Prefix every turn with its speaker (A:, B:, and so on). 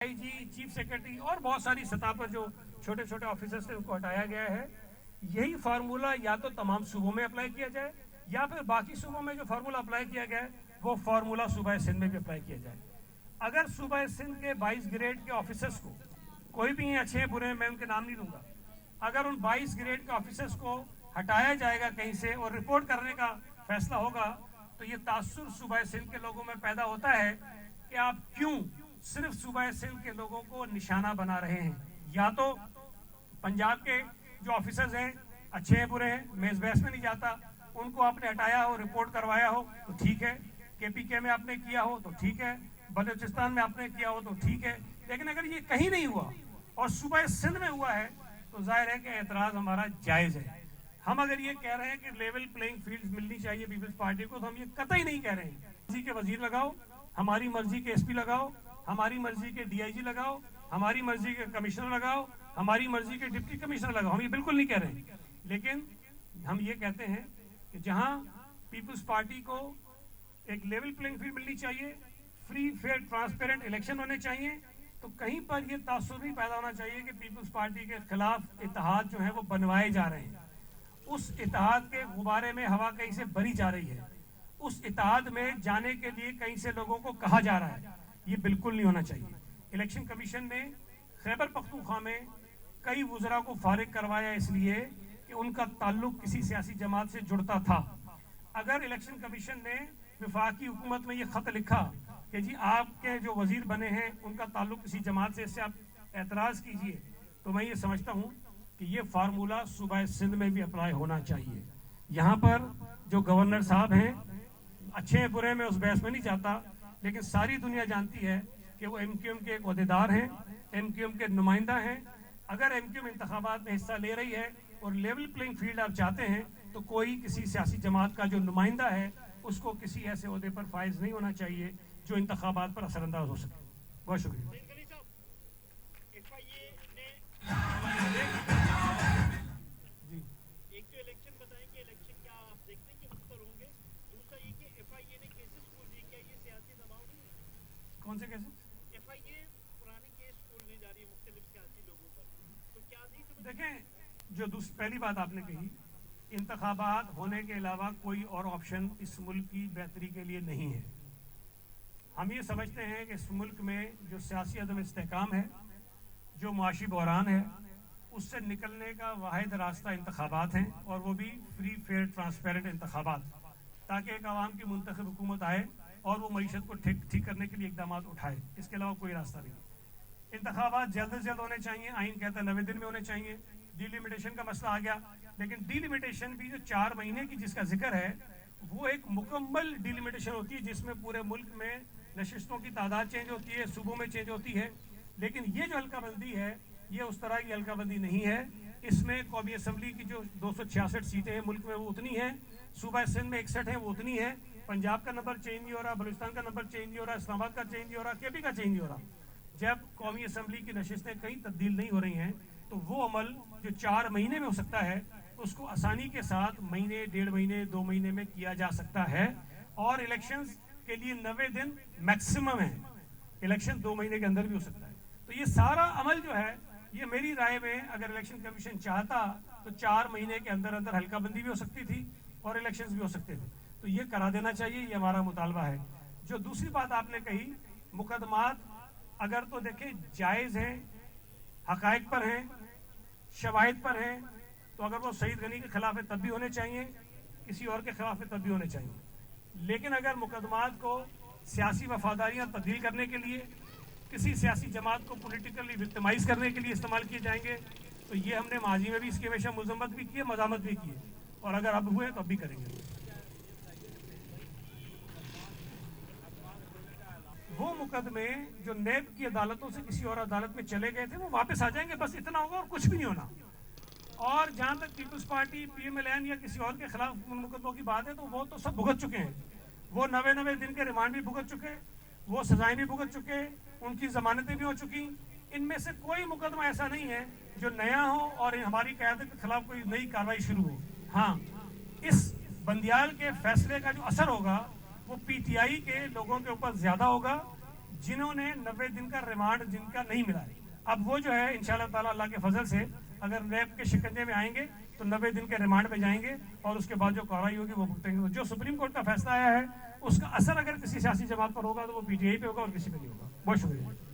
A: IG, chief secretary और बहुत सारी सतह पर जो छोटे छोटे ऑफिसर्स थे उनको हटाया गया है। यही फार्मूला या तो तमाम सूबों में अप्लाई किया जाए या फिर बाकी सूबों में जो फार्मूला अप्लाई किया गया है वो फार्मूला सूबा सिंध में भी अप्लाई किया जाए। अगर सूबा सिंध के 22 ग्रेड के ऑफिसर्स को, कोई भी अच्छे बुरे मैं उनके नाम नहीं लूंगा, अगर उन 22 ग्रेड के ऑफिसर्स को हटाया जाएगा कहीं से और रिपोर्ट करने का फैसला होगा तो ये तासुर सूबा सिंध के लोगों में पैदा होता है कि आप क्यों सिर्फ सूबा सिंध के लोगों को निशाना बना रहे हैं। या तो पंजाब के जो ऑफिसर्स हैं अच्छे हैं बुरे हैं, मैं इस बहस में नहीं जाता, उनको आपने हटाया हो, रिपोर्ट करवाया हो तो ठीक है, केपीके में आपने किया हो तो ठीक है, बलूचिस्तान में आपने किया हो तो ठीक है, लेकिन अगर ये कहीं नहीं हुआ और सूबा सिंध में हुआ है तो जाहिर है कि एतराज हमारा जायज है। हम अगर ये कह रहे हैं कि लेवल प्लेइंग फील्ड मिलनी चाहिए पीपल्स पार्टी को, तो हम ये कतई नहीं कह रहे हैं मर्जी के वजीर लगाओ, हमारी मर्जी के एसपी लगाओ, हमारी मर्जी के डीआईजी लगाओ, हमारी मर्जी के कमिश्नर लगाओ, हमारी मर्जी के डिप्टी कमिश्नर लगाओ, हम ये बिल्कुल नहीं कह रहे हैं। लेकिन हम ये कहते हैं कि जहां पीपल्स पार्टी को एक लेवल प्लेइंग फील्ड मिलनी चाहिए, फ्री फेयर ट्रांसपेरेंट इलेक्शन होने चाहिए, तो कहीं पर ये तासुर भी पैदा होना चाहिए कि पीपल्स पार्टी के खिलाफ इत्तेहाद जो है वो बनवाए जा रहे हैं। उस इत्तेहाद के गुब्बारे में हवा कहीं से भरी जा रही है, उस इत्तेहाद में जाने के लिए कहीं से लोगों को कहा जा रहा है, ये बिल्कुल नहीं होना चाहिए। इलेक्शन कमीशन ने खैबर पख्तूनख्वा में कई वुज़रा को फारिग करवाया इसलिए कि उनका ताल्लुक किसी सियासी जमात से जुड़ता था। अगर इलेक्शन कमीशन ने वफाकी हुकूमत में ये खत लिखा कि जी आपके जो वजीर बने हैं उनका ताल्लुक किसी जमात से, इससे आप एतराज़ कीजिए, तो मैं ये समझता हूँ कि ये फार्मूला सूबा सिंध में भी अप्लाई होना चाहिए। यहाँ पर जो गवर्नर साहब हैं, अच्छे बुरे में उस बहस में नहीं जाता, लेकिन सारी दुनिया जानती है कि वो एमक्यूएम के एक ओहदेदार हैं, एमक्यूएम के नुमाइंदा हैं। अगर एमक्यूएम इंतखाबात में हिस्सा ले रही है और लेवल प्लेइंग फील्ड आप चाहते हैं तो कोई किसी सियासी जमात का जो नुमाइंदा है उसको किसी ऐसे ओहदे पर फाइज नहीं होना चाहिए जो इंतखाबात पर असरअंदाज हो सके। बहुत शुक्रिया। कौन से केसेस?
B: एफआईए पुराने केस खोलने जा रही है मुख्तलिफ सियासी लोगों पर, तो क्या नहीं
A: देखें, जो पहली बात आपने कही, इंतखाबात होने के अलावा कोई और ऑप्शन इस मुल्क की बेहतरी के लिए नहीं है। हम ये समझते हैं कि इस मुल्क में जो सियासी अदम इस्तेहकाम है, जो मुआशी बहरान है, उससे निकलने का वाहिद रास्ता इंतखाबात हैं, और वो भी फ्री फेयर ट्रांसपेरेंट इंतखाबात, ताकि एक आवाम की मुंतखब हुकूमत आए और वो मईशत को ठीक करने के लिए इकदाम उठाए। इसके अलावा कोई रास्ता नहीं। इंतखाबात जल्द से जल्द होने चाहिए, आइन कहता है 90 दिन में होने चाहिए। डिलिमिटेशन का मसला आ गया, लेकिन डिलिमिटेशन भी जो 4 महीने की जिसका जिक्र है वो एक मुकम्मल डिलिमिटेशन होती है जिसमें पूरे मुल्क में नशिस्तों की तादाद चेंज होती है, सूबों में चेंज होती है। लेकिन ये जो हल्काबंदी है ये उस तरह की हल्काबंदी नहीं है। इसमें कौमी असम्बली की जो 266 सीटें हैं मुल्क में वो उतनी हैं, सूबा सिंध में 61 हैं वो उतनी है, पंजाब का नंबर चेंज नहीं हो रहा, बलूचिस्तान का नंबर चेंज नहीं हो रहा, इस्लामाबाद का चेंज नहीं हो रहा, केपी का चेंज नहीं हो रहा। जब कौमी असम्बली की नशिस्तें कहीं तब्दील नहीं हो रही हैं तो वो अमल जो 4 महीने में हो सकता है उसको आसानी के साथ महीने, 1.5 महीने, 2 महीने में किया जा सकता है। और इलेक्शंस के लिए 90 दिन मैक्सिमम है, इलेक्शन 2 महीने के अंदर भी हो सकता है। तो ये सारा अमल जो है, ये मेरी राय में अगर इलेक्शन कमीशन चाहता तो 4 महीने के अंदर अंदर हल्काबंदी भी हो सकती थी और इलेक्शंस भी हो सकते थे, तो ये करा देना चाहिए, ये हमारा मुतालबा है। जो दूसरी बात आपने कही, मुकदमात अगर तो देखें जायज़ हैं, हकायक पर हैं, शवाहिद पर हैं, तो अगर वो सईद गनी के खिलाफ है तब भी होने चाहिए, किसी और के खिलाफ है तब भी होने चाहिए। लेकिन अगर मुकदमात को सियासी वफादारियाँ तब्दील करने के लिए, किसी सियासी जमात को पोलिटिकली विक्टिमाइज करने के लिए इस्तेमाल किए जाएंगे तो ये हमने माजी में भी इसकी हमेशा मजम्मत भी की है, मजामत भी की है, और अगर अब हुए तो अब भी करेंगे। वो मुकदमे जो नेब की अदालतों से किसी और अदालत में चले गए थे वो वापस आ जाएंगे, बस इतना होगा और कुछ भी नहीं होना। और जहां तक पीपल्स पार्टी, पीएमएलएन या किसी और के खिलाफ मुकदमों की बात है तो वो तो सब भुगत चुके हैं, वो 90 दिन के रिमांड भी भुगत चुके, वो सजाएं भी भुगत चुके, उनकी जमानतें भी हो चुकी। इनमें से कोई मुकदमा ऐसा नहीं है जो नया हो और हमारी क़यादत के खिलाफ कोई नई कार्रवाई शुरू हो। हाँ, इस बंदियाल के फैसले का जो असर होगा वो पीटीआई के लोगों के ऊपर ज्यादा होगा, जिन्होंने 90 दिन का रिमांड जिनका नहीं मिला है, अब वो जो है इंशाल्लाह ताला अल्लाह के फजल से अगर नैब के शिकंजे में आएंगे तो 90 दिन के रिमांड पे जाएंगे और उसके बाद जो कार्रवाई होगी वो भुगतेंगे। तो जो सुप्रीम कोर्ट का फैसला आया है उसका असर अगर किसी सियासी जमात पर होगा तो वो पीटीआई पे होगा और किसी पे नहीं होगा। बहुत शुक्रिया।